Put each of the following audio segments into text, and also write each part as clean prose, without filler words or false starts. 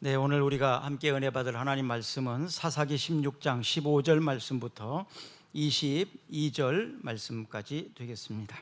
네, 오늘 우리가 함께 은혜 받을 하나님 말씀은 사사기 16장 15절 말씀부터 22절 말씀까지 되겠습니다.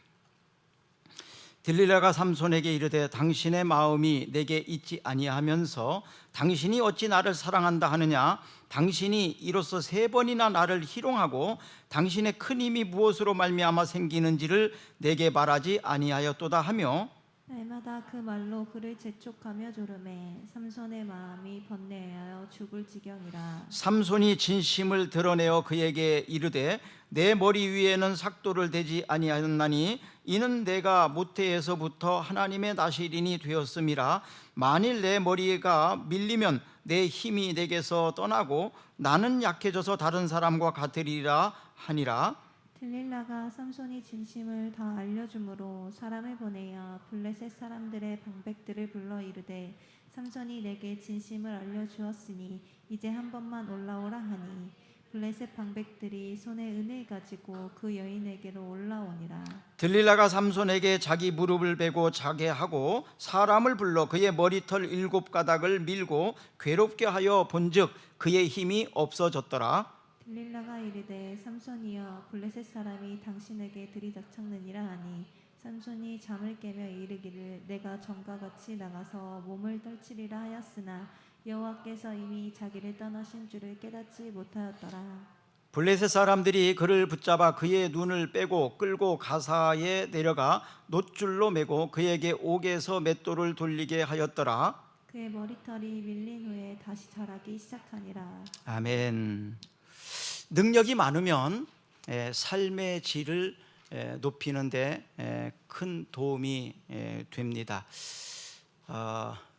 들릴라가 삼손에게 이르되 당신의 마음이 내게 있지 아니하면서 당신이 어찌 나를 사랑한다 하느냐? 당신이 이로써 3번이나 나를 희롱하고 당신의 큰 힘이 무엇으로 말미암아 생기는지를 내게 말하지 아니하였도다 하며 날마다 그 말로 그를 재촉하며 조르매 삼손의 마음이 번뇌하여 죽을 지경이라. 삼손이 진심을 드러내어 그에게 이르되 내 머리 위에는 삭도를 대지 아니하였나니 이는 내가 모태에서부터 하나님의 나시린이 되었음이라. 만일 내 머리가 밀리면 내 힘이 내게서 떠나고 나는 약해져서 다른 사람과 같으리라 하니라. 들릴라가 삼손이 진심을 다 알려주므로 사람을 보내어 블레셋 사람들의 방백들을 불러 이르되 삼손이 내게 진심을 알려주었으니 이제 한 번만 올라오라 하니 블레셋 방백들이 손에 은을 가지고 그 여인에게로 올라오니라. 들릴라가 삼손에게 자기 무릎을 베고 자게 하고 사람을 불러 그의 머리털 7가닥을 밀고 괴롭게 하여 본즉 그의 힘이 없어졌더라. 들릴라가 이르되 삼손이여 블레셋 사람이 당신에게 들이닥쳤느니라 하니 삼손이 잠을 깨며 이르기를 내가 전과 같이 나가서 몸을 떨치리라 하였으나 여호와께서 이미 자기를 떠나신 줄을 깨닫지 못하였더라. 블레셋 사람들이 그를 붙잡아 그의 눈을 빼고 끌고 가사에 내려가 놋줄로 매고 그에게 옥에서 맷돌을 돌리게 하였더라. 그의 머리털이 밀린 후에 다시 자라기 시작하니라. 아멘. 능력이 많으면 삶의 질을 높이는 데 큰 도움이 됩니다.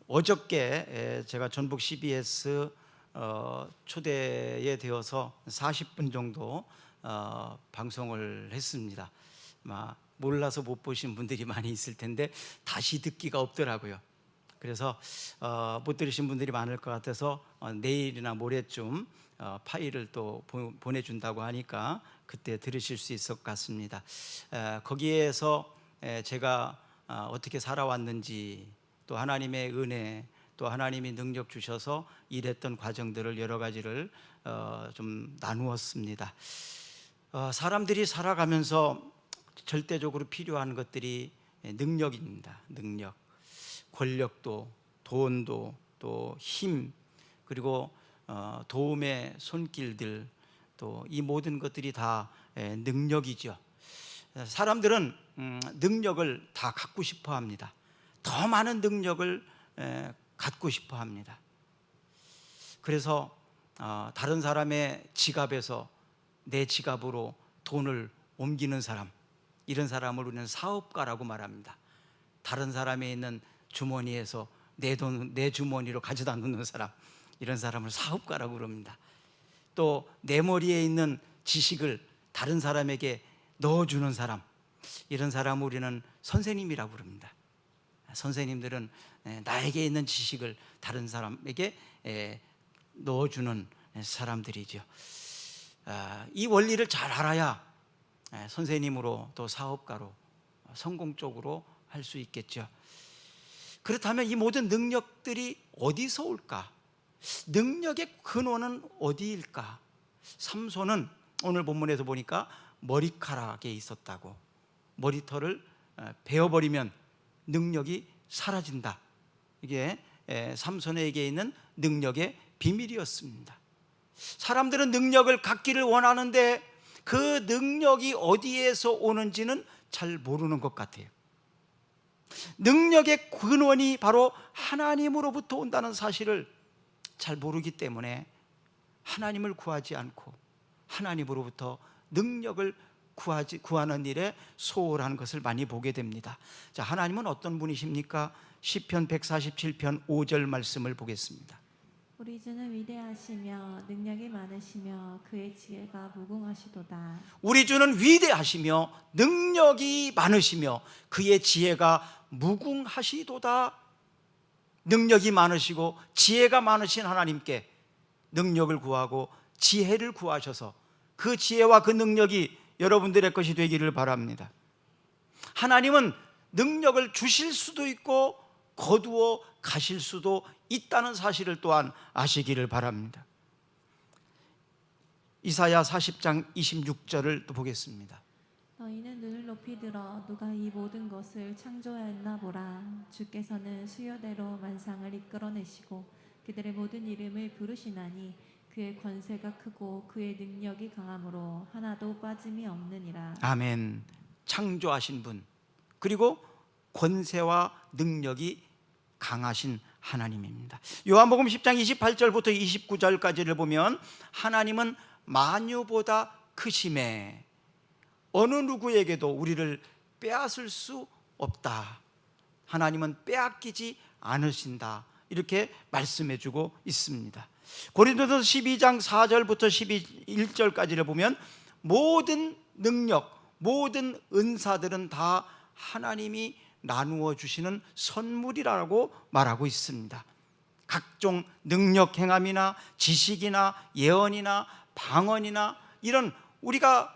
어저께 제가 전북 CBS 초대에 되어서 40분 정도 방송을 했습니다. 몰라서 못 보신 분들이 많이 있을 텐데 다시 듣기가 없더라고요. 그래서 못 들으신 분들이 많을 것 같아서 내일이나 모레쯤 파일을 또 보내준다고 하니까 그때 들으실 수 있을 것 같습니다. 거기에서 제가 어떻게 살아왔는지, 또 하나님의 은혜, 또 하나님이 능력 주셔서 일했던 과정들을 여러 가지를 좀 나누었습니다. 사람들이 살아가면서 절대적으로 필요한 것들이 능력입니다. 능력, 권력도, 돈도, 또 힘, 그리고 도움의 손길들, 또 이 모든 것들이 다 능력이죠. 사람들은 능력을 다 갖고 싶어 합니다. 더 많은 능력을 갖고 싶어 합니다. 그래서 다른 사람의 지갑에서 내 지갑으로 돈을 옮기는 사람, 이런 사람을 우리는 사업가라고 말합니다. 다른 사람의 있는 주머니에서 내 돈, 내 주머니로 가져다 놓는 사람, 이런 사람을 사업가라고 그럽니다. 또 내 머리에 있는 지식을 다른 사람에게 넣어주는 사람, 이런 사람을 우리는 선생님이라고 그럽니다. 선생님들은 나에게 있는 지식을 다른 사람에게 넣어주는 사람들이죠. 이 원리를 잘 알아야 선생님으로 또 사업가로 성공적으로 할 수 있겠죠. 그렇다면 이 모든 능력들이 어디서 올까? 능력의 근원은 어디일까? 삼손은 오늘 본문에서 보니까 머리카락에 있었다고, 머리털을 베어버리면 능력이 사라진다. 이게 삼손에게 있는 능력의 비밀이었습니다. 사람들은 능력을 갖기를 원하는데 그 능력이 어디에서 오는지는 잘 모르는 것 같아요. 능력의 근원이 바로 하나님으로부터 온다는 사실을 잘 모르기 때문에 하나님을 구하지 않고 하나님으로부터 능력을 구하는 일에 소홀한 것을 많이 보게 됩니다. 자, 하나님은 어떤 분이십니까? 시편 147편 5절 말씀을 보겠습니다. 우리 주는 위대하시며 능력이 많으시며 그의 지혜가 무궁하시도다. 우리 주는 위대하시며 능력이 많으시며 그의 지혜가 무궁하시도다. 능력이 많으시고 지혜가 많으신 하나님께 능력을 구하고 지혜를 구하셔서 그 지혜와 그 능력이 여러분들의 것이 되기를 바랍니다. 하나님은 능력을 주실 수도 있고 거두어 가실 수도 있다는 사실을 또한 아시기를 바랍니다. 이사야 40장 26절을 또 보겠습니다. 너희는 눈을 높이 들어 누가 이 모든 것을 창조하였나 보라. 주께서는 수요대로 만상을 이끌어내시고 그들의 모든 이름을 부르시나니 그의 권세가 크고 그의 능력이 강함으로 하나도 빠짐이 없느니라. 아멘. 창조하신 분, 그리고 권세와 능력이 강하신 하나님입니다. 요한복음 10장 28절부터 29절까지를 보면 하나님은 만유보다 크심에 어느 누구에게도 우리를 빼앗을 수 없다. 하나님은 빼앗기지 않으신다. 이렇게 말씀해주고 있습니다. 고린도서 12장 4절부터 11절까지를 보면 모든 능력, 모든 은사들은 다 하나님이 나누어 주시는 선물이라고 말하고 있습니다. 각종 능력 행함이나 지식이나 예언이나 방언이나 이런 우리가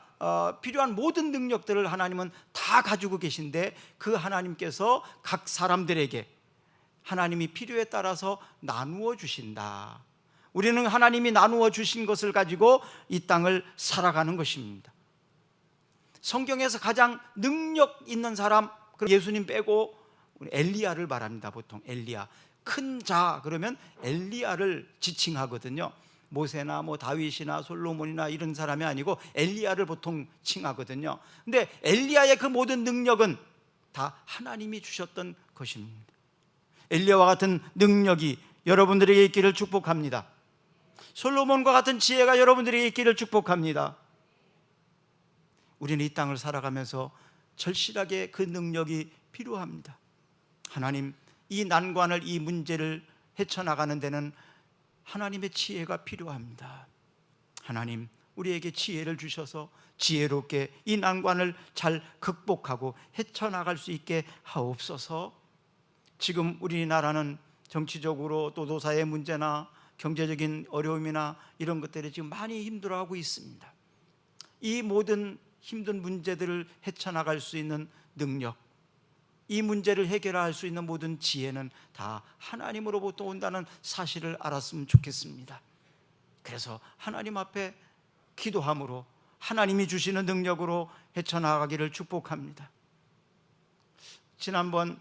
필요한 모든 능력들을 하나님은 다 가지고 계신데 그 하나님께서 각 사람들에게 하나님이 필요에 따라서 나누어 주신다. 우리는 하나님이 나누어 주신 것을 가지고 이 땅을 살아가는 것입니다. 성경에서 가장 능력 있는 사람, 예수님 빼고 엘리야를 말합니다. 보통 엘리야, 큰 자 그러면 엘리야를 지칭하거든요. 모세나 다윗이나 솔로몬이나 이런 사람이 아니고 엘리야를 보통 칭하거든요. 근데 엘리야의 그 모든 능력은 다 하나님이 주셨던 것입니다. 엘리야와 같은 능력이 여러분들에게 있기를 축복합니다. 솔로몬과 같은 지혜가 여러분들에게 있기를 축복합니다. 우리는 이 땅을 살아가면서 절실하게 그 능력이 필요합니다. 하나님, 이 난관을, 이 문제를 헤쳐나가는 데는 하나님의 지혜가 필요합니다. 하나님, 우리에게 지혜를 주셔서 지혜롭게 이 난관을 잘 극복하고 헤쳐나갈 수 있게 하옵소서. 지금 우리나라는 정치적으로 또 노사의 문제나 경제적인 어려움이나 이런 것들이 지금 많이 힘들어하고 있습니다. 이 모든 힘든 문제들을 헤쳐나갈 수 있는 능력, 이 문제를 해결할 수 있는 모든 지혜는 다 하나님으로부터 온다는 사실을 알았으면 좋겠습니다. 그래서 하나님 앞에 기도함으로 하나님이 주시는 능력으로 헤쳐나가기를 축복합니다. 지난번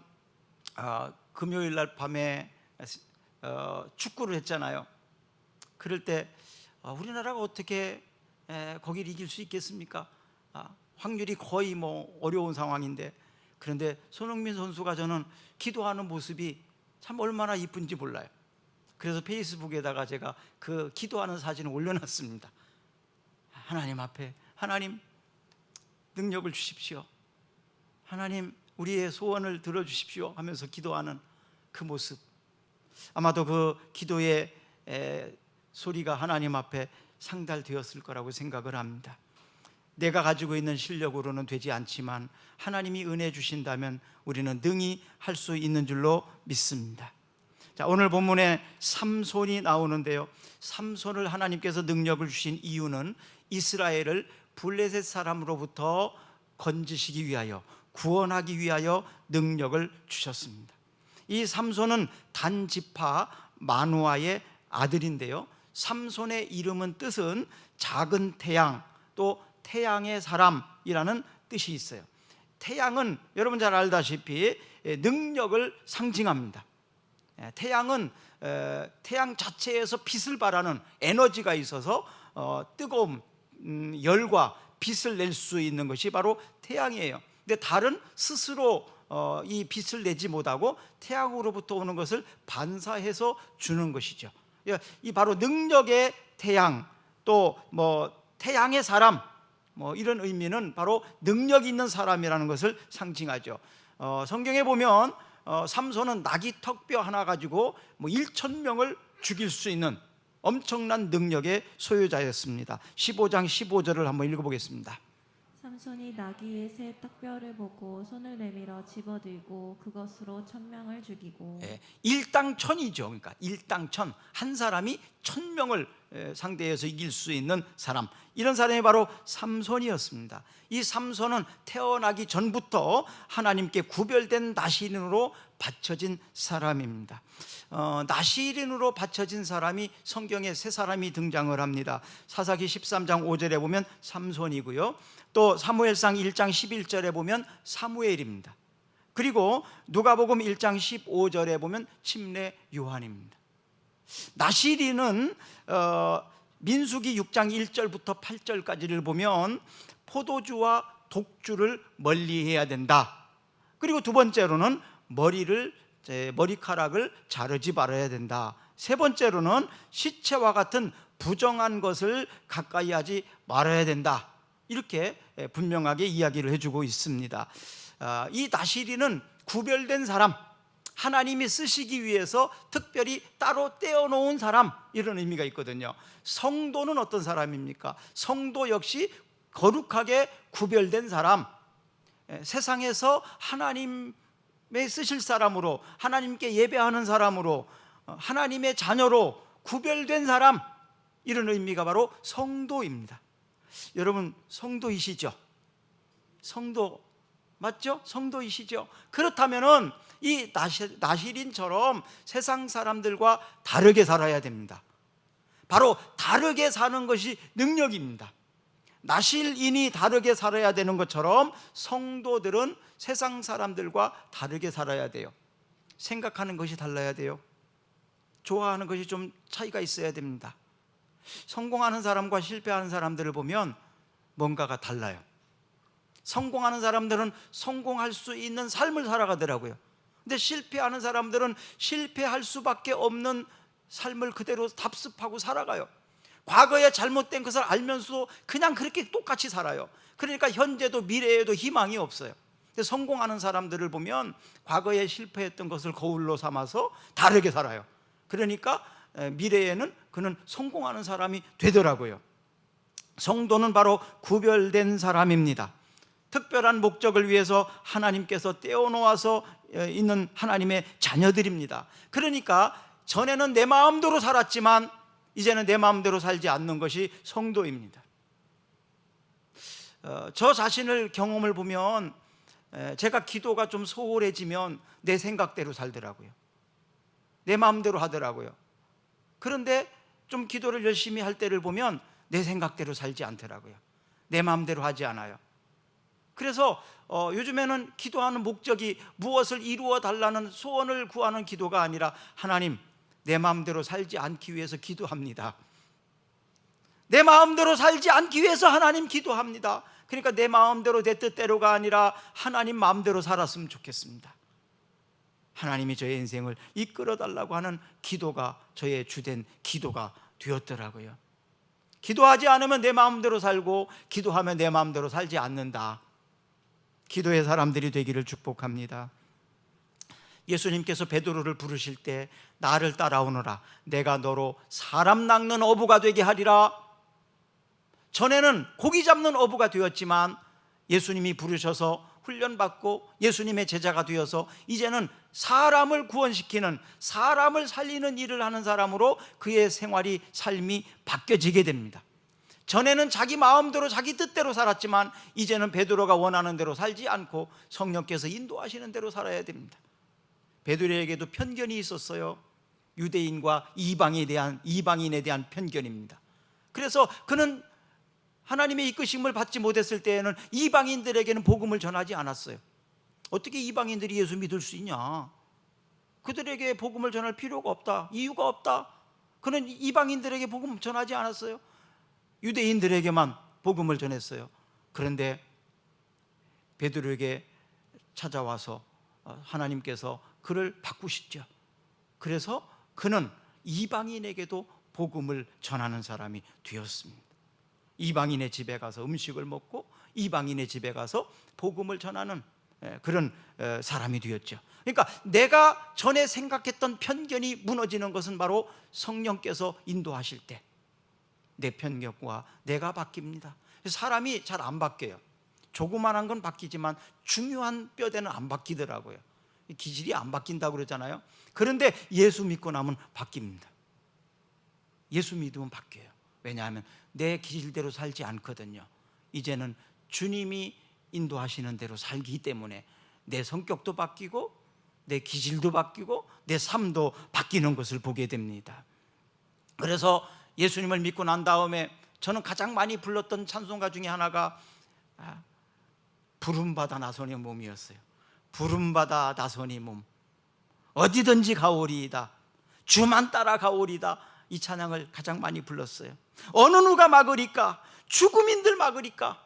금요일 날 밤에 축구를 했잖아요. 그럴 때 우리나라가 어떻게 거기를 이길 수 있겠습니까? 확률이 거의 어려운 상황인데, 그런데 손흥민 선수가 저는 기도하는 모습이 참 얼마나 이쁜지 몰라요. 그래서 페이스북에다가 제가 그 기도하는 사진을 올려놨습니다. 하나님 앞에, 하나님 능력을 주십시오, 하나님 우리의 소원을 들어주십시오 하면서 기도하는 그 모습, 아마도 그 기도의 소리가 하나님 앞에 상달되었을 거라고 생각을 합니다. 내가 가지고 있는 실력으로는 되지 않지만 하나님이 은혜 주신다면 우리는 능히 할 수 있는 줄로 믿습니다. 자, 오늘 본문에 삼손이 나오는데요, 삼손을 하나님께서 능력을 주신 이유는 이스라엘을 블레셋 사람으로부터 건지시기 위하여, 구원하기 위하여 능력을 주셨습니다. 이 삼손은 단지파 마누아의 아들인데요, 삼손의 이름은 뜻은 작은 태양, 또 태양의 사람이라는 뜻이 있어요. 태양은 여러분 잘 알다시피 능력을 상징합니다. 태양은 태양 자체에서 빛을 발하는 에너지가 있어서 뜨거움, 열과 빛을 낼 수 있는 것이 바로 태양이에요. 근데 달은 스스로 이 빛을 내지 못하고 태양으로부터 오는 것을 반사해서 주는 것이죠. 이 바로 능력의 태양, 또 태양의 사람, 이런 의미는 바로 능력 있는 사람이라는 것을 상징하죠. 성경에 보면 삼손은 나귀 턱뼈 하나 가지고 1,000명을 죽일 수 있는 엄청난 능력의 소유자였습니다. 15장 15절을 한번 읽어보겠습니다. 삼손이 나귀의 새 턱뼈를 보고 손을 내밀어 집어들고 그것으로 1,000명을 죽이고. 일당천이죠. 그러니까 일당천, 한 사람이 1,000명을 상대해서 이길 수 있는 사람, 이런 사람이 바로 삼손이었습니다. 이 삼손은 태어나기 전부터 하나님께 구별된 나신으로 받쳐진 사람입니다. 나시린으로 받쳐진 사람이 성경에 세 사람이 등장을 합니다. 사사기 13장 5절에 보면 삼손이고요, 또 사무엘상 1장 11절에 보면 사무엘입니다. 그리고 누가복음 1장 15절에 보면 침례 요한입니다. 나시린은 민수기 6장 1절부터 8절까지를 보면 포도주와 독주를 멀리해야 된다. 그리고 두 번째로는 머리카락을 자르지 말아야 된다. 세 번째로는 시체와 같은 부정한 것을 가까이 하지 말아야 된다. 이렇게 분명하게 이야기를 해주고 있습니다. 이 나시린은 구별된 사람, 하나님이 쓰시기 위해서 특별히 따로 떼어놓은 사람, 이런 의미가 있거든요. 성도는 어떤 사람입니까? 성도 역시 거룩하게 구별된 사람, 세상에서 하나님의 쓰실 사람으로, 하나님께 예배하는 사람으로, 하나님의 자녀로 구별된 사람, 이런 의미가 바로 성도입니다. 여러분 성도이시죠? 성도 맞죠? 성도이시죠? 그렇다면은 이 나시린처럼 세상 사람들과 다르게 살아야 됩니다. 바로 다르게 사는 것이 능력입니다. 나실인이 다르게 살아야 되는 것처럼 성도들은 세상 사람들과 다르게 살아야 돼요. 생각하는 것이 달라야 돼요. 좋아하는 것이 좀 차이가 있어야 됩니다. 성공하는 사람과 실패하는 사람들을 보면 뭔가가 달라요. 성공하는 사람들은 성공할 수 있는 삶을 살아가더라고요. 근데 실패하는 사람들은 실패할 수밖에 없는 삶을 그대로 답습하고 살아가요. 과거에 잘못된 것을 알면서도 그냥 그렇게 똑같이 살아요. 그러니까 현재도 미래에도 희망이 없어요. 성공하는 사람들을 보면 과거에 실패했던 것을 거울로 삼아서 다르게 살아요. 그러니까 미래에는 그는 성공하는 사람이 되더라고요. 성도는 바로 구별된 사람입니다. 특별한 목적을 위해서 하나님께서 떼어놓아서 있는 하나님의 자녀들입니다. 그러니까 전에는 내 마음대로 살았지만 이제는 내 마음대로 살지 않는 것이 성도입니다. 저 자신을 경험을 보면 제가 기도가 좀 소홀해지면 내 생각대로 살더라고요. 내 마음대로 하더라고요. 그런데 좀 기도를 열심히 할 때를 보면 내 생각대로 살지 않더라고요. 내 마음대로 하지 않아요. 그래서 요즘에는 기도하는 목적이 무엇을 이루어 달라는 소원을 구하는 기도가 아니라 하나님, 내 마음대로 살지 않기 위해서 기도합니다. 내 마음대로 살지 않기 위해서 하나님 기도합니다. 그러니까 내 마음대로 내 뜻대로가 아니라 하나님 마음대로 살았으면 좋겠습니다. 하나님이 저의 인생을 이끌어 달라고 하는 기도가 저의 주된 기도가 되었더라고요. 기도하지 않으면 내 마음대로 살고 기도하면 내 마음대로 살지 않는다. 기도의 사람들이 되기를 축복합니다. 예수님께서 베드로를 부르실 때 나를 따라오너라, 내가 너로 사람 낚는 어부가 되게 하리라. 전에는 고기 잡는 어부가 되었지만 예수님이 부르셔서 훈련받고 예수님의 제자가 되어서 이제는 사람을 구원시키는, 사람을 살리는 일을 하는 사람으로 그의 생활이, 삶이 바뀌어지게 됩니다. 전에는 자기 마음대로 자기 뜻대로 살았지만 이제는 베드로가 원하는 대로 살지 않고 성령께서 인도하시는 대로 살아야 됩니다. 베드로에게도 편견이 있었어요. 유대인과 이방인에 대한 편견입니다. 그래서 그는 하나님의 이끄심을 받지 못했을 때에는 이방인들에게는 복음을 전하지 않았어요. 어떻게 이방인들이 예수 믿을 수 있냐? 그들에게 복음을 전할 필요가 없다, 이유가 없다. 그는 이방인들에게 복음 전하지 않았어요. 유대인들에게만 복음을 전했어요. 그런데 베드로에게 찾아와서 하나님께서 그를 바꾸시죠. 그래서 그는 이방인에게도 복음을 전하는 사람이 되었습니다. 이방인의 집에 가서 음식을 먹고 이방인의 집에 가서 복음을 전하는 그런 사람이 되었죠. 그러니까 내가 전에 생각했던 편견이 무너지는 것은 바로 성령께서 인도하실 때 내 편견과 내가 바뀝니다. 사람이 잘 안 바뀌어요. 조그만한 건 바뀌지만 중요한 뼈대는 안 바뀌더라고요. 기질이 안 바뀐다고 그러잖아요. 그런데 예수 믿고 나면 바뀝니다. 예수 믿으면 바뀌어요. 왜냐하면 내 기질대로 살지 않거든요. 이제는 주님이 인도하시는 대로 살기 때문에 내 성격도 바뀌고 내 기질도 바뀌고 내 삶도 바뀌는 것을 보게 됩니다. 그래서 예수님을 믿고 난 다음에 저는 가장 많이 불렀던 찬송가 중에 하나가 부름받아 나선의 몸이었어요. 부름받아 나선의 몸, 어디든지 가오리이다, 주만 따라 가오리다. 이 찬양을 가장 많이 불렀어요. 어느 누가 막으리까, 죽음인들 막으리까.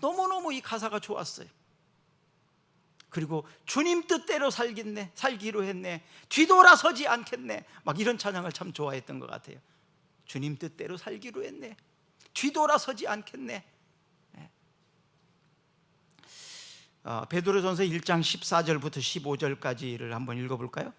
너무너무 이 가사가 좋았어요. 그리고 주님 뜻대로 살기로 했네, 뒤돌아서지 않겠네. 막 이런 찬양을 참 좋아했던 것 같아요. 주님 뜻대로 살기로 했네, 뒤돌아서지 않겠네. 베드로전서 1장 14절부터 15절까지를 한번 읽어볼까요?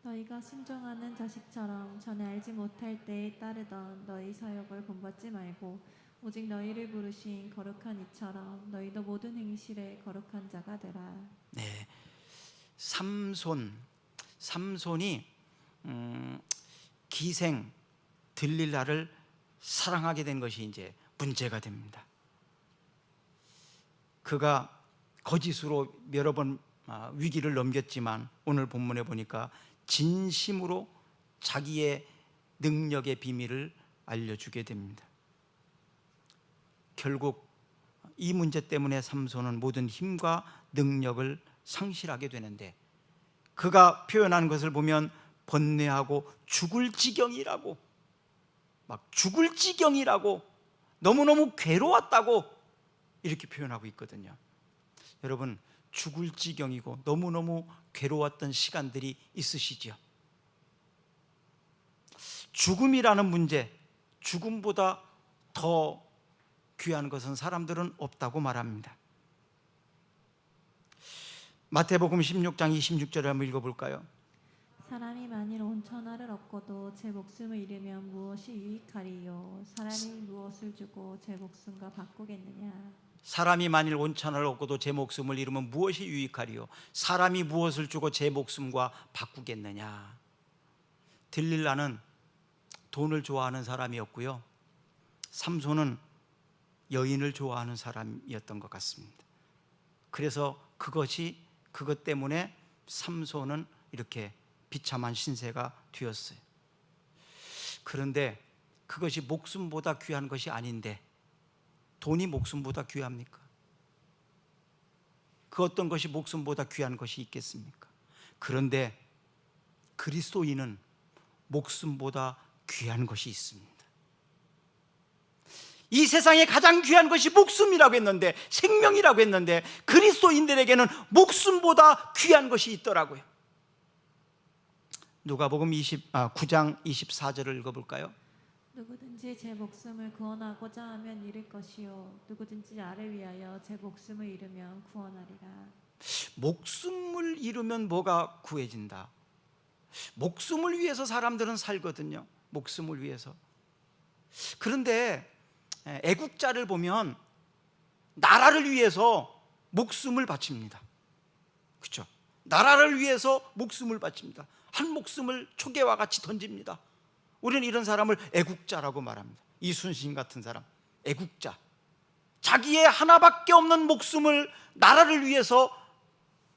너희가 순종하는 자식처럼 전에 알지 못할 때에 따르던 너희 사역을 본받지 말고 오직 너희를 부르신 거룩한 이처럼 너희도 모든 행실에 거룩한 자가 되라. 네, 삼손이 기생 들릴라를 사랑하게 된 것이 이제 문제가 됩니다. 그가 거짓으로 여러 번 위기를 넘겼지만 오늘 본문에 보니까 진심으로 자기의 능력의 비밀을 알려주게 됩니다. 결국 이 문제 때문에 삼손은 모든 힘과 능력을 상실하게 되는데, 그가 표현한 것을 보면 번뇌하고 죽을 지경이라고, 막 죽을 지경이라고, 너무너무 괴로웠다고 이렇게 표현하고 있거든요. 여러분, 죽을 지경이고 너무너무 괴로웠던 시간들이 있으시죠? 죽음이라는 문제, 죽음보다 더 귀한 것은 사람들은 없다고 말합니다. 마태복음 16장 26절을 한번 읽어볼까요? 사람이 만일 온천하를 얻고도 제 목숨을 잃으면 무엇이 유익하리요? 사람이 무엇을 주고 제 목숨과 바꾸겠느냐? 사람이 만일 온천을 얻고도 제 목숨을 잃으면 무엇이 유익하리요? 사람이 무엇을 주고 제 목숨과 바꾸겠느냐? 들릴라는 돈을 좋아하는 사람이었고요, 삼손은 여인을 좋아하는 사람이었던 것 같습니다. 그래서 그것 때문에 삼손은 이렇게 비참한 신세가 되었어요. 그런데 그것이 목숨보다 귀한 것이 아닌데 돈이 목숨보다 귀합니까? 그 어떤 것이 목숨보다 귀한 것이 있겠습니까? 그런데 그리스도인은 목숨보다 귀한 것이 있습니다. 이 세상에 가장 귀한 것이 목숨이라고 했는데, 생명이라고 했는데, 그리스도인들에게는 목숨보다 귀한 것이 있더라고요. 누가복음 9장 24절을 읽어볼까요? 누구든지 제 목숨을 구원하고자 하면 잃을 것이요 누구든지 나를 위하여 제 목숨을 잃으면 구원하리라. 목숨을 잃으면 뭐가 구해진다? 목숨을 위해서 사람들은 살거든요. 목숨을 위해서. 그런데 애국자를 보면 나라를 위해서 목숨을 바칩니다. 그렇죠? 나라를 위해서 목숨을 바칩니다. 한 목숨을 초계와 같이 던집니다. 우리는 이런 사람을 애국자라고 말합니다. 이순신 같은 사람, 애국자. 자기의 하나밖에 없는 목숨을 나라를 위해서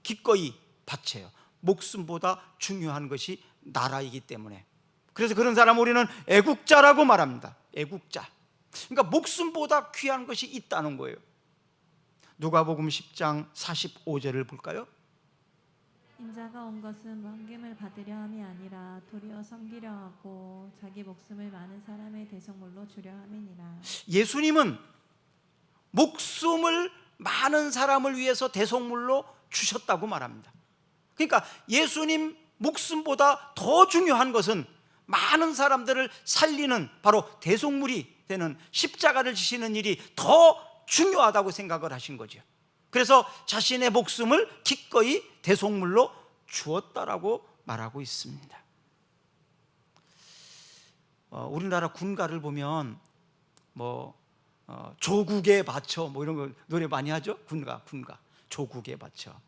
기꺼이 바쳐요. 목숨보다 중요한 것이 나라이기 때문에. 그래서 그런 사람 우리는 애국자라고 말합니다. 애국자. 그러니까 목숨보다 귀한 것이 있다는 거예요. 누가복음 10장 45절을 볼까요? 인자가 온 것은 왕김을 받으려 함이 아니라 도리어 섬기려 하고 자기 목숨을 많은 사람의 대속물로 주려 함이니라. 예수님은 목숨을 많은 사람을 위해서 대속물로 주셨다고 말합니다. 그러니까 예수님 목숨보다 더 중요한 것은 많은 사람들을 살리는 바로 대속물이 되는 십자가를 지시는 일이 더 중요하다고 생각을 하신 거죠. 그래서 자신의 목숨을 기꺼이 대속물로 주었다라고 말하고 있습니다. 우리나라 군가를 보면 조국에 바쳐 이런 거 노래 많이 하죠. 군가 조국에 바쳐.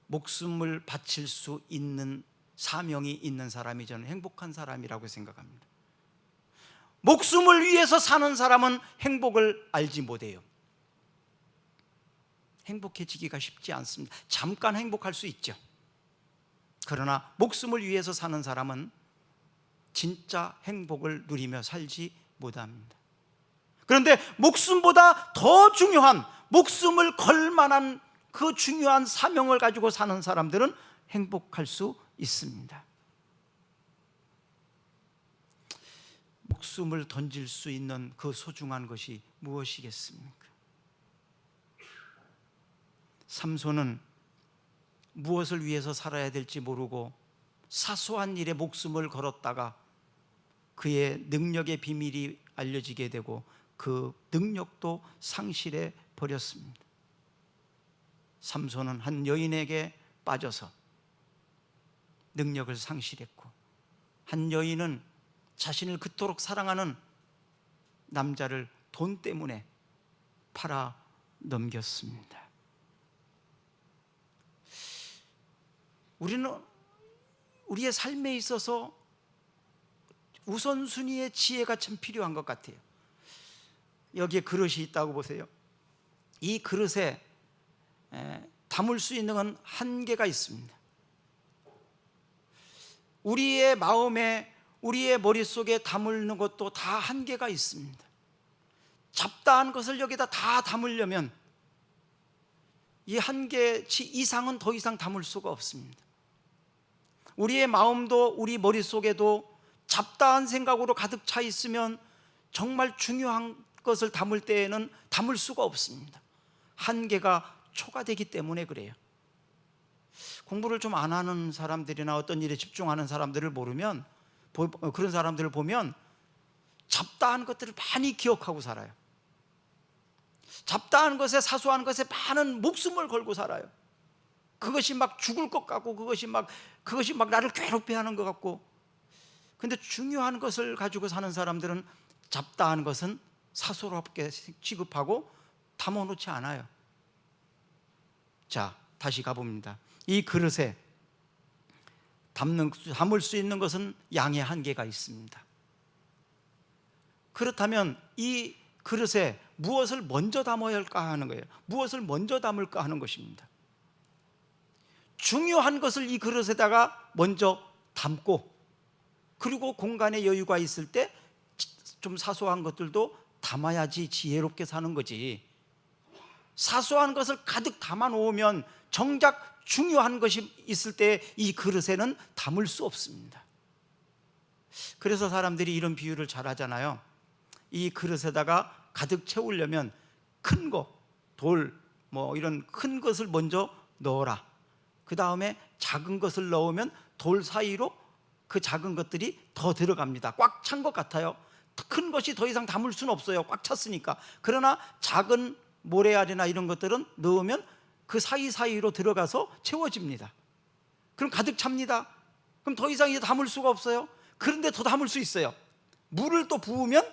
목숨을 바칠 수 있는 사명이 있는 사람이 저는 행복한 사람이라고 생각합니다. 목숨을 위해서 사는 사람은 행복을 알지 못해요. 행복해지기가 쉽지 않습니다. 잠깐 행복할 수 있죠. 그러나 목숨을 위해서 사는 사람은 진짜 행복을 누리며 살지 못합니다. 그런데 목숨보다 더 중요한, 목숨을 걸 만한 그 중요한 사명을 가지고 사는 사람들은 행복할 수 있습니다. 목숨을 던질 수 있는 그 소중한 것이 무엇이겠습니까? 삼손은 무엇을 위해서 살아야 될지 모르고 사소한 일에 목숨을 걸었다가 그의 능력의 비밀이 알려지게 되고 그 능력도 상실해 버렸습니다. 삼손은 한 여인에게 빠져서 능력을 상실했고, 한 여인은 자신을 그토록 사랑하는 남자를 돈 때문에 팔아 넘겼습니다. 우리는 우리의 삶에 있어서 우선순위의 지혜가 참 필요한 것 같아요. 여기에 그릇이 있다고 보세요. 이 그릇에 담을 수 있는 건 한계가 있습니다. 우리의 마음에, 우리의 머릿속에 담는 것도 다 한계가 있습니다. 잡다한 것을 여기다 다 담으려면 이 한계치 이상은 더 이상 담을 수가 없습니다. 우리의 마음도 우리 머릿속에도 잡다한 생각으로 가득 차 있으면 정말 중요한 것을 담을 때에는 담을 수가 없습니다. 한계가 초과되기 때문에 그래요. 공부를 좀 안 하는 사람들이나 어떤 일에 집중하는 사람들을 모르면, 그런 사람들을 보면 잡다한 것들을 많이 기억하고 살아요. 잡다한 것에, 사소한 것에 많은 목숨을 걸고 살아요. 그것이 막 죽을 것 같고, 그것이 막 나를 괴롭게 하는 것 같고. 근데 중요한 것을 가지고 사는 사람들은 잡다한 것은 사소롭게 취급하고 담아놓지 않아요. 자, 다시 가봅니다. 이 그릇에 담을 수 있는 것은 양의 한계가 있습니다. 그렇다면 이 그릇에 무엇을 먼저 담아야 할까 하는 거예요. 무엇을 먼저 담을까 하는 것입니다. 중요한 것을 이 그릇에다가 먼저 담고, 그리고 공간에 여유가 있을 때 좀 사소한 것들도 담아야지 지혜롭게 사는 거지. 사소한 것을 가득 담아 놓으면 정작 중요한 것이 있을 때 이 그릇에는 담을 수 없습니다. 그래서 사람들이 이런 비유를 잘 하잖아요. 이 그릇에다가 가득 채우려면 큰 거, 돌, 이런 큰 것을 먼저 넣어라. 그 다음에 작은 것을 넣으면 돌 사이로 그 작은 것들이 더 들어갑니다. 꽉 찬 것 같아요. 큰 것이 더 이상 담을 수는 없어요. 꽉 찼으니까. 그러나 작은 모래알이나 이런 것들은 넣으면 그 사이사이로 들어가서 채워집니다. 그럼 가득 찹니다. 그럼 더 이상 이제 담을 수가 없어요. 그런데 더 담을 수 있어요. 물을 또 부으면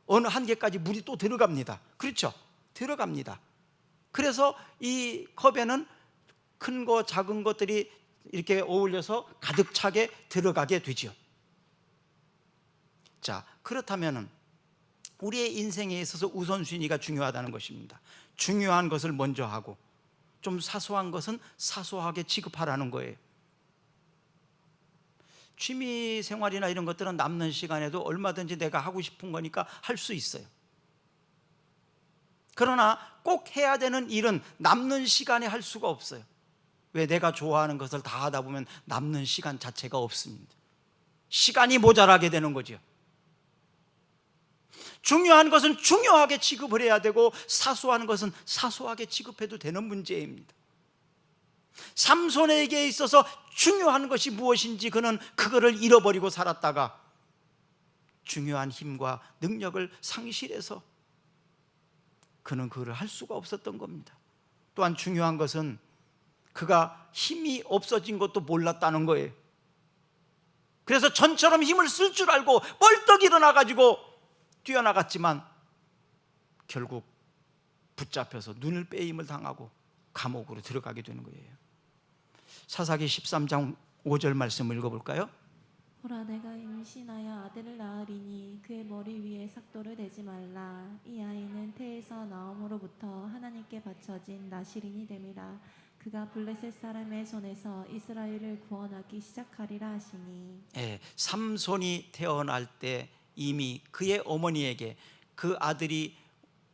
어느 한계까지 물이 또 들어갑니다. 그렇죠? 들어갑니다. 그래서 이 컵에는 큰 거, 작은 것들이 이렇게 어울려서 가득 차게 들어가게 되죠. 자, 그렇다면 우리의 인생에 있어서 우선순위가 중요하다는 것입니다. 중요한 것을 먼저 하고 좀 사소한 것은 사소하게 취급하라는 거예요. 취미 생활이나 이런 것들은 남는 시간에도 얼마든지 내가 하고 싶은 거니까 할 수 있어요. 그러나 꼭 해야 되는 일은 남는 시간에 할 수가 없어요. 왜? 내가 좋아하는 것을 다 하다 보면 남는 시간 자체가 없습니다. 시간이 모자라게 되는 거죠. 중요한 것은 중요하게 취급을 해야 되고 사소한 것은 사소하게 취급해도 되는 문제입니다. 삼손에게 있어서 중요한 것이 무엇인지 그는 그거를 잃어버리고 살았다가 중요한 힘과 능력을 상실해서 그는 그걸 할 수가 없었던 겁니다. 또한 중요한 것은 그가 힘이 없어진 것도 몰랐다는 거예요. 그래서 전처럼 힘을 쓸 줄 알고 벌떡 일어나가지고 뛰어나갔지만 결국 붙잡혀서 눈을 빼임을 당하고 감옥으로 들어가게 되는 거예요. 사사기 13장 5절 말씀 읽어볼까요? 보라, 내가 임신하여 아들을 낳으리니 그의 머리 위에 삭도를 대지 말라. 이 아이는 태에서 나옴으로부터 하나님께 바쳐진 나실인이 됨이라. 그가 블레셋 사람의 손에서 이스라엘을 구원하기 시작하리라 하시니. 삼손이 태어날 때 이미 그의 어머니에게 그 아들이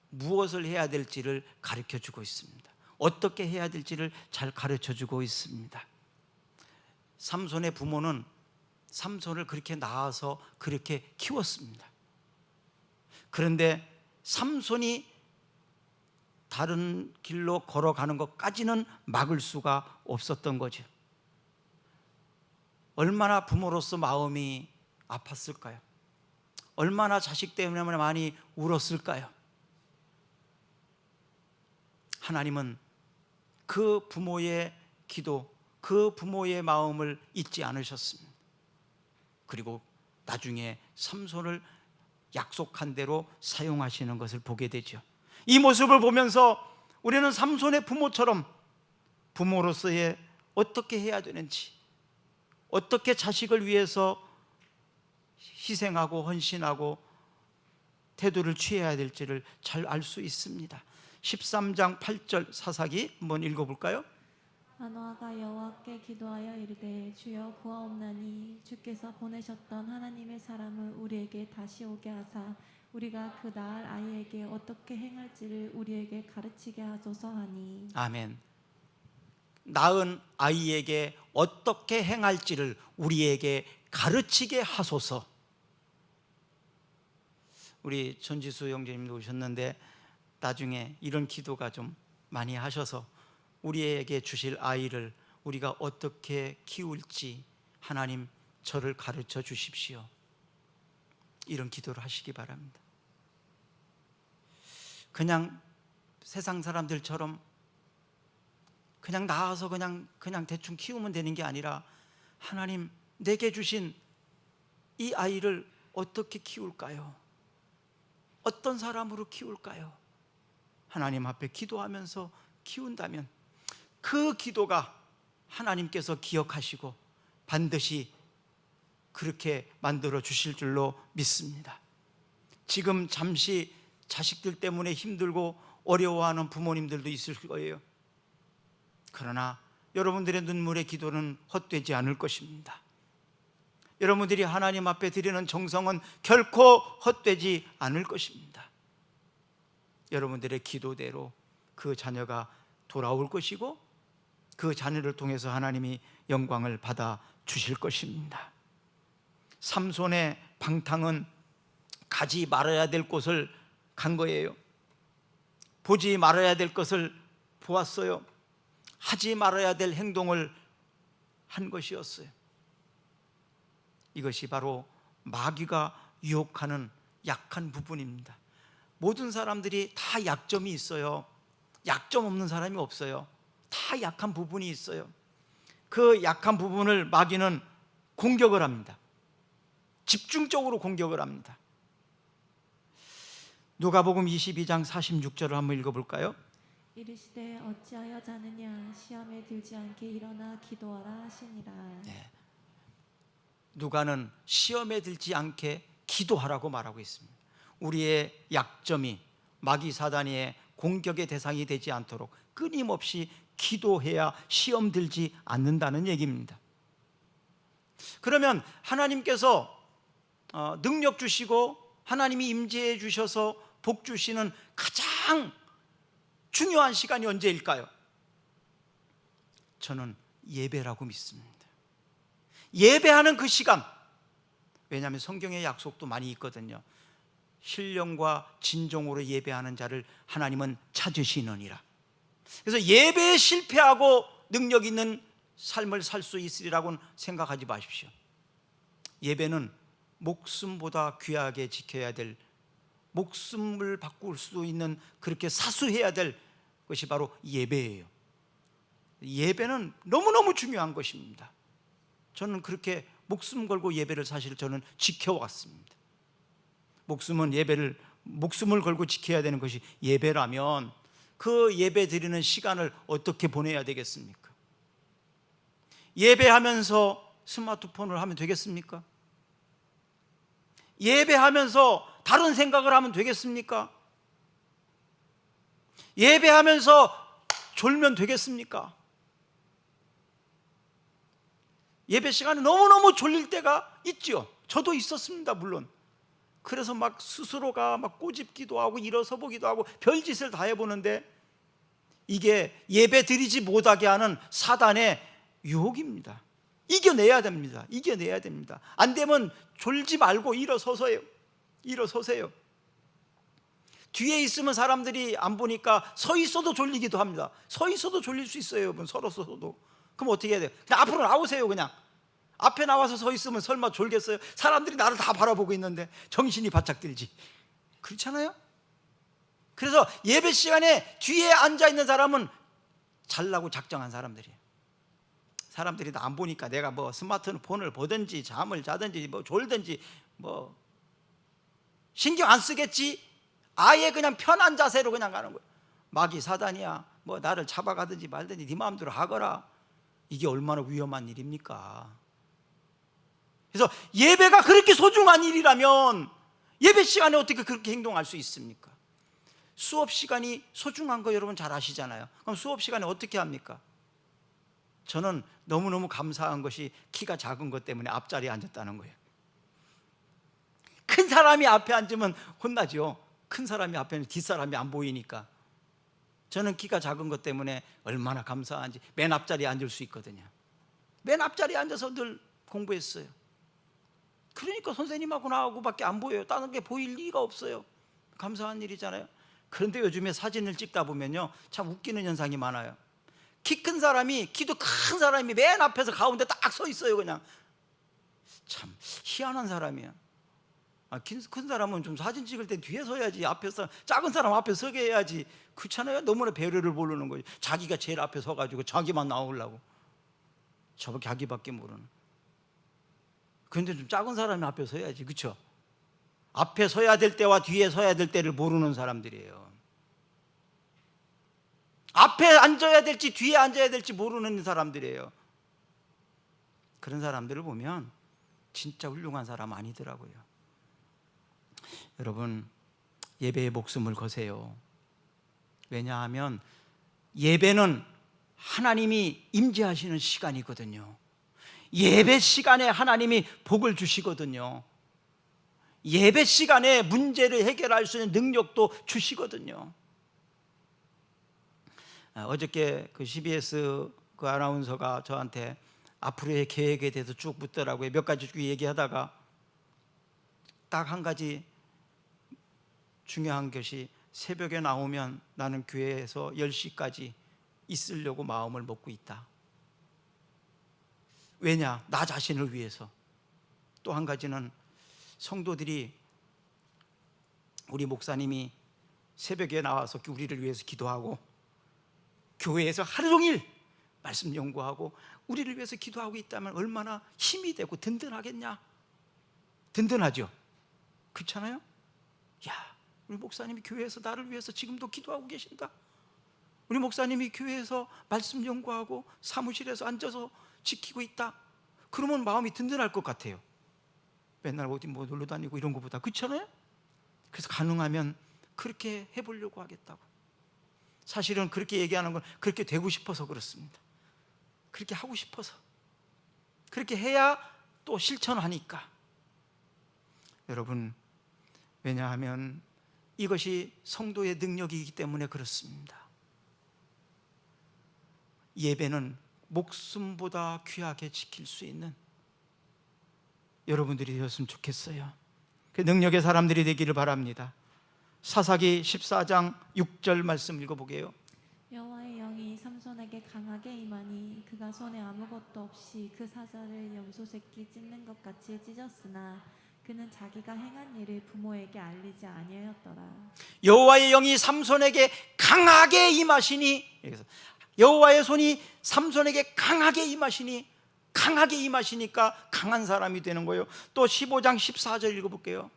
무엇을 해야 될지를 가르쳐 주고 있습니다. 어떻게 해야 될지를 잘 가르쳐 주고 있습니다. 삼손의 부모는 삼손을 그렇게 낳아서 그렇게 키웠습니다. 그런데 삼손이 다른 길로 걸어가는 것까지는 막을 수가 없었던 거죠. 얼마나 부모로서 마음이 아팠을까요? 얼마나 자식 때문에 많이 울었을까요? 하나님은 그 부모의 기도, 그 부모의 마음을 잊지 않으셨습니다. 그리고 나중에 삼손을 약속한 대로 사용하시는 것을 보게 되죠. 이 모습을 보면서 우리는 삼손의 부모처럼 부모로서의 어떻게 해야 되는지, 어떻게 자식을 위해서 희생하고 헌신하고 태도를 취해야 될지를 잘 알 수 있습니다. 13장 8절 사사기 한번 읽어볼까요? 마노아가 여호와께 기도하여 이르되 주여 구하옵나니 주께서 보내셨던 하나님의 사람을 우리에게 다시 오게 하사 우리가 그 낳을 아이에게 어떻게 행할지를 우리에게 가르치게 하소서 하니. 아멘. 낳은 아이에게 어떻게 행할지를 우리에게 가르치게 하소서. 우리 전지수 형제님도 오셨는데 나중에 이런 기도가 좀 많이 하셔서 우리에게 주실 아이를 우리가 어떻게 키울지 하나님 저를 가르쳐 주십시오. 이런 기도를 하시기 바랍니다. 그냥 세상 사람들처럼 그냥 낳아서 그냥 대충 키우면 되는 게 아니라 하나님 내게 주신 이 아이를 어떻게 키울까요? 어떤 사람으로 키울까요? 하나님 앞에 기도하면서 키운다면 그 기도가 하나님께서 기억하시고 반드시 그렇게 만들어 주실 줄로 믿습니다. 지금 잠시 자식들 때문에 힘들고 어려워하는 부모님들도 있을 거예요. 그러나 여러분들의 눈물의 기도는 헛되지 않을 것입니다. 여러분들이 하나님 앞에 드리는 정성은 결코 헛되지 않을 것입니다. 여러분들의 기도대로 그 자녀가 돌아올 것이고 그 자녀를 통해서 하나님이 영광을 받아 주실 것입니다. 삼손의 방탕은 가지 말아야 될 곳을 간 거예요. 보지 말아야 될 것을 보았어요. 하지 말아야 될 행동을 한 것이었어요. 이것이 바로 마귀가 유혹하는 약한 부분입니다. 모든 사람들이 다 약점이 있어요. 약점 없는 사람이 없어요. 다 약한 부분이 있어요. 그 약한 부분을 마귀는 공격을 합니다. 집중적으로 공격을 합니다. 누가복음 22장 46절을 한번 읽어볼까요? 이르시되 어찌하여 자느냐 시험에 들지 않게 일어나 기도하라 하시니라. 누가는 시험에 들지 않게 기도하라고 말하고 있습니다. 우리의 약점이 마귀 사단의 공격의 대상이 되지 않도록 끊임없이 기도해야 시험 들지 않는다는 얘기입니다. 그러면 하나님께서 능력 주시고 하나님이 임재해 주셔서 복 주시는 가장 중요한 시간이 언제일까요? 저는 예배라고 믿습니다. 예배하는 그 시간, 왜냐하면 성경의 약속도 많이 있거든요. 신령과 진정으로 예배하는 자를 하나님은 찾으시느니라. 그래서 예배에 실패하고 능력 있는 삶을 살 수 있으리라고는 생각하지 마십시오. 예배는 목숨보다 귀하게 지켜야 될, 목숨을 바꿀 수 있는, 그렇게 사수해야 될 것이 바로 예배예요. 예배는 너무너무 중요한 것입니다. 저는 그렇게 목숨 걸고 예배를 사실 저는 지켜왔습니다. 목숨을 걸고 지켜야 되는 것이 예배라면 그 예배 드리는 시간을 어떻게 보내야 되겠습니까? 예배하면서 스마트폰을 하면 되겠습니까? 예배하면서 다른 생각을 하면 되겠습니까? 예배하면서 졸면 되겠습니까? 예배 시간에 너무너무 졸릴 때가 있죠. 저도 있었습니다, 물론. 그래서 막 스스로가 막 꼬집기도 하고 일어서 보기도 하고 별짓을 다 해보는데, 이게 예배 드리지 못하게 하는 사단의 유혹입니다. 이겨내야 됩니다. 이겨내야 됩니다. 안 되면 졸지 말고 일어서세요. 일어서세요. 뒤에 있으면 사람들이 안 보니까 서 있어도 졸리기도 합니다. 서 있어도 졸릴 수 있어요, 여러분. 서로서도. 그럼 어떻게 해야 돼요? 그냥 앞으로 나오세요. 그냥 앞에 나와서 서 있으면 설마 졸겠어요? 사람들이 나를 다 바라보고 있는데 정신이 바짝 들지. 그렇잖아요? 그래서 예배 시간에 뒤에 앉아있는 사람은 잘라고 작정한 사람들이에요. 사람들이 나 안 보니까 내가 뭐 스마트폰을 보든지 잠을 자든지 뭐 졸든지 뭐 신경 안 쓰겠지. 아예 그냥 편한 자세로 그냥 가는 거예요. 마귀 사단이야, 뭐 나를 잡아가든지 말든지 네 마음대로 하거라. 이게 얼마나 위험한 일입니까? 그래서 예배가 그렇게 소중한 일이라면 예배 시간에 어떻게 그렇게 행동할 수 있습니까? 수업 시간이 소중한 거 여러분 잘 아시잖아요. 그럼 수업 시간에 어떻게 합니까? 저는 너무너무 감사한 것이 키가 작은 것 때문에 앞자리에 앉았다는 거예요. 큰 사람이 앞에 앉으면 혼나죠. 큰 사람이 앞에는 뒷사람이 안 보이니까. 저는 키가 작은 것 때문에 얼마나 감사한지 맨 앞자리에 앉을 수 있거든요. 맨 앞자리에 앉아서 늘 공부했어요. 그러니까 선생님하고 나하고밖에 안 보여요. 다른 게 보일 리가 없어요. 감사한 일이잖아요. 그런데 요즘에 사진을 찍다 보면요, 참 웃기는 현상이 많아요. 키 큰 사람이, 키도 큰 사람이 맨 앞에서 가운데 딱 서 있어요. 그냥 참 희한한 사람이야. 큰 사람은 좀 사진 찍을 때 뒤에 서야지. 앞에서 작은 사람 앞에 서게 해야지. 그렇잖아요. 너무나 배려를 모르는 거지. 자기가 제일 앞에 서가지고 자기만 나오려고. 저밖에 자기밖에 모르는. 그런데 좀 작은 사람이 앞에 서야지. 그렇죠? 앞에 서야 될 때와 뒤에 서야 될 때를 모르는 사람들이에요. 앞에 앉아야 될지 뒤에 앉아야 될지 모르는 사람들이에요. 그런 사람들을 보면 진짜 훌륭한 사람 아니더라고요. 여러분, 예배에 목숨을 거세요. 왜냐하면 예배는 하나님이 임재하시는 시간이거든요. 예배 시간에 하나님이 복을 주시거든요. 예배 시간에 문제를 해결할 수 있는 능력도 주시거든요. 어저께 그 CBS 그 아나운서가 저한테 앞으로의 계획에 대해서 쭉 묻더라고요. 몇 가지 쭉 얘기하다가 딱 한 가지 중요한 것이, 새벽에 나오면 나는 교회에서 10시까지 있으려고 마음을 먹고 있다. 왜냐? 나 자신을 위해서. 또 한 가지는 성도들이, 우리 목사님이 새벽에 나와서 우리를 위해서 기도하고 교회에서 하루 종일 말씀 연구하고 우리를 위해서 기도하고 있다면 얼마나 힘이 되고 든든하겠냐? 든든하죠? 그렇잖아요? 야, 우리 목사님이 교회에서 나를 위해서 지금도 기도하고 계신다. 우리 목사님이 교회에서 말씀 연구하고 사무실에서 앉아서 지키고 있다. 그러면 마음이 든든할 것 같아요. 맨날 어디 뭐 놀러 다니고 이런 것보다. 그렇잖아요? 그래서 가능하면 그렇게 해보려고 하겠다고. 사실은 그렇게 얘기하는 건 그렇게 되고 싶어서 그렇습니다. 그렇게 하고 싶어서. 그렇게 해야 또 실천하니까. 여러분, 왜냐하면 이것이 성도의 능력이기 때문에 그렇습니다. 예배는 목숨보다 귀하게 지킬 수 있는 여러분들이 되었으면 좋겠어요. 그 능력의 사람들이 되기를 바랍니다. 사사기 14장 6절 말씀 읽어보게요. 여호와의 영이 삼손에게 강하게 임하니 그가 손에 아무것도 없이 그 사자를 염소새끼 찢는 것 같이 찢었으나 그는 자기가 행한 일을 부모에게 알리지 아니하였더라. 여호와의 영이 삼손에게 강하게 임하시니, 여호와의 손이 삼손에게 강하게 임하시니, 강하게 임하시니까 강한 사람이 되는 거예요. 또 15장 14절 읽어볼게요.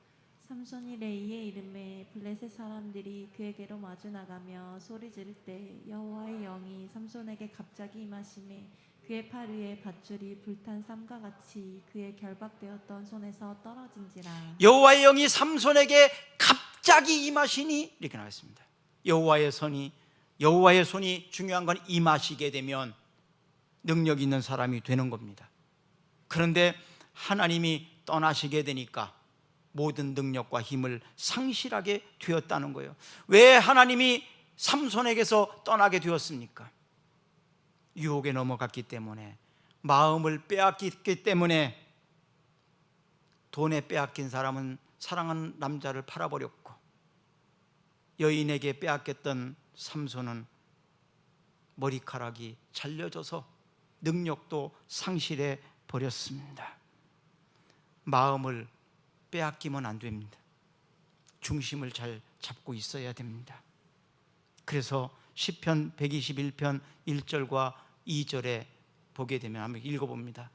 삼손이 레이의 이름에 블레셋 사람들이 그에게로 마주 나가며 소리 지를 때 여호와의 영이 삼손에게 갑자기 임하시매 그의 팔 위에 밧줄이 불탄 쌈과 같이 그의 결박되었던 손에서 떨어진지라. 여호와의 영이 삼손에게 갑자기 임하시니, 이렇게 나와 있습니다. 여호와의 손이 중요한 건 임하시게 되면 능력 있는 사람이 되는 겁니다. 그런데 하나님이 떠나시게 되니까 모든 능력과 힘을 상실하게 되었다는 거예요. 왜 하나님이 삼손에게서 떠나게 되었습니까? 유혹에 넘어갔기 때문에, 마음을 빼앗겼기 때문에. 돈에 빼앗긴 사람은 사랑하는 남자를 팔아버렸고, 여인에게 빼앗겼던 삼손은 머리카락이 잘려져서 능력도 상실해 버렸습니다. 마음을 빼앗기면 안 됩니다. 중심을 잘 잡고 있어야 됩니다. 그래서 시편 121편 1절과 2절에 보게 되면 한번 읽어봅니다.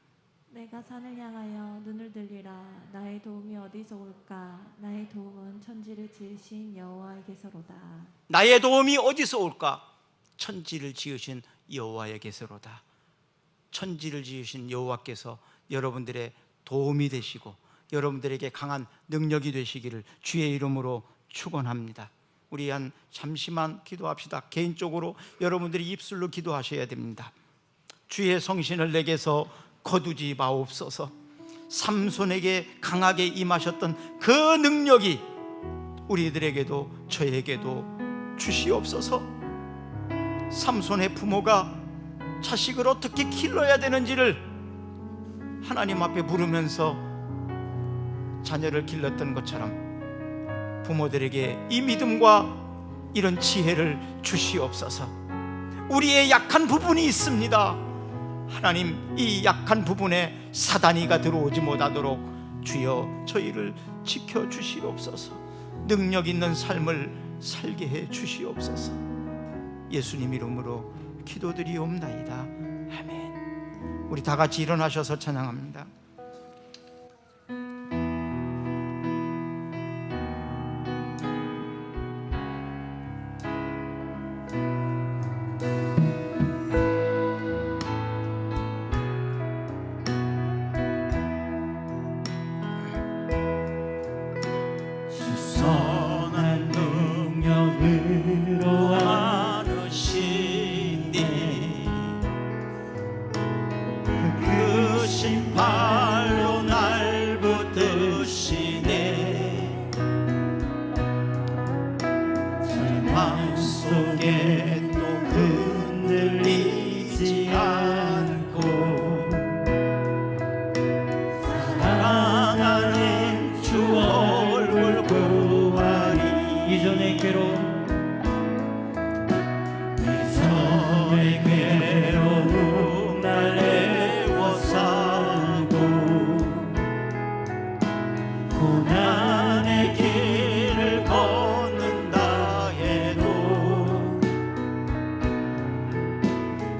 내가 산을 향하여 눈을 들리라. 나의 도움이 어디서 올까? 나의 도움은 천지를 지으신 여호와에게서로다. 나의 도움이 어디서 올까? 천지를 지으신 여호와에게서로다. 천지를 지으신 여호와께서 여러분들의 도움이 되시고 여러분들에게 강한 능력이 되시기를 주의 이름으로 축원합니다. 우리 잠시만 기도합시다. 개인적으로 여러분들이 입술로 기도하셔야 됩니다. 주의 성신을 내게서 거두지 마옵소서. 삼손에게 강하게 임하셨던 그 능력이 우리들에게도 저에게도 주시옵소서. 삼손의 부모가 자식을 어떻게 길러야 되는지를 하나님 앞에 물으면서 자녀를 길렀던 것처럼 부모들에게 이 믿음과 이런 지혜를 주시옵소서. 우리의 약한 부분이 있습니다. 하나님, 이 약한 부분에 사단이가 들어오지 못하도록 주여 저희를 지켜주시옵소서. 능력 있는 삶을 살게 해 주시옵소서. 예수님 이름으로 기도드리옵나이다. 아멘. 우리 다 같이 일어나셔서 찬양합니다. 선한 능력으로 안으시니 그 신발로 날 붙드시네. 절망 속에 또 흔들리지 않고 사랑하는 주 얼굴 구하리. 이전의 괴로움, 이전의 괴로움 날 애워싸고 고난의 길을 걷는다 해도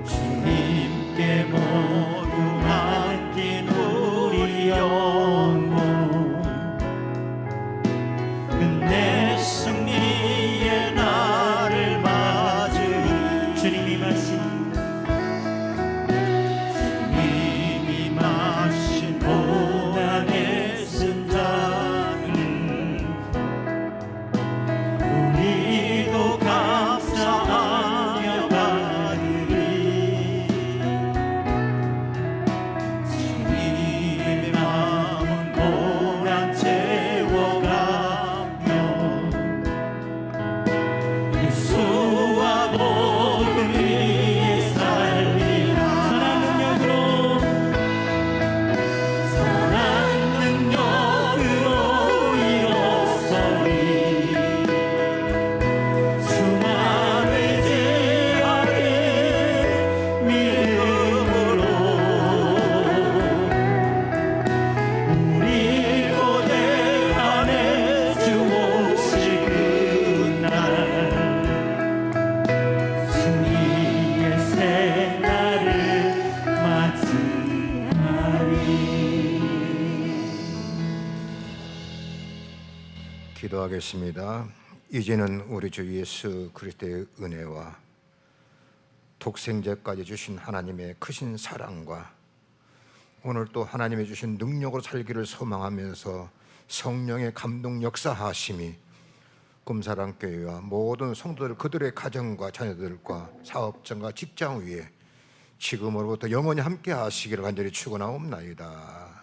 주님께 모두 맡긴 우리 영혼, 끝내 승리의 날을 맞으리. 주님이 마신 고난의 승자를 우리도 감사하며 받으리. 주님의 마음은 고난 채워가며 예수와 복음 위에 살리라. 선한 능력으로 일어서리. 주만 의지하는 믿음으로 우리 고대 안에 주 오실 그날 승리의 새날을 맞이하리. 기도하겠습니다. 이제는 우리 주 예수 그리스도의 은혜와 독생자까지 주신 하나님의 크신 사랑과 오늘 또 하나님이 주신 능력으로 살기를 소망하면서 성령의 감동 역사하심이 금사랑교회와 모든 성도들 그들의 가정과 자녀들과 사업장과 직장 위에 지금으로부터 영원히 함께 하시기를 간절히 축원하옵나이다.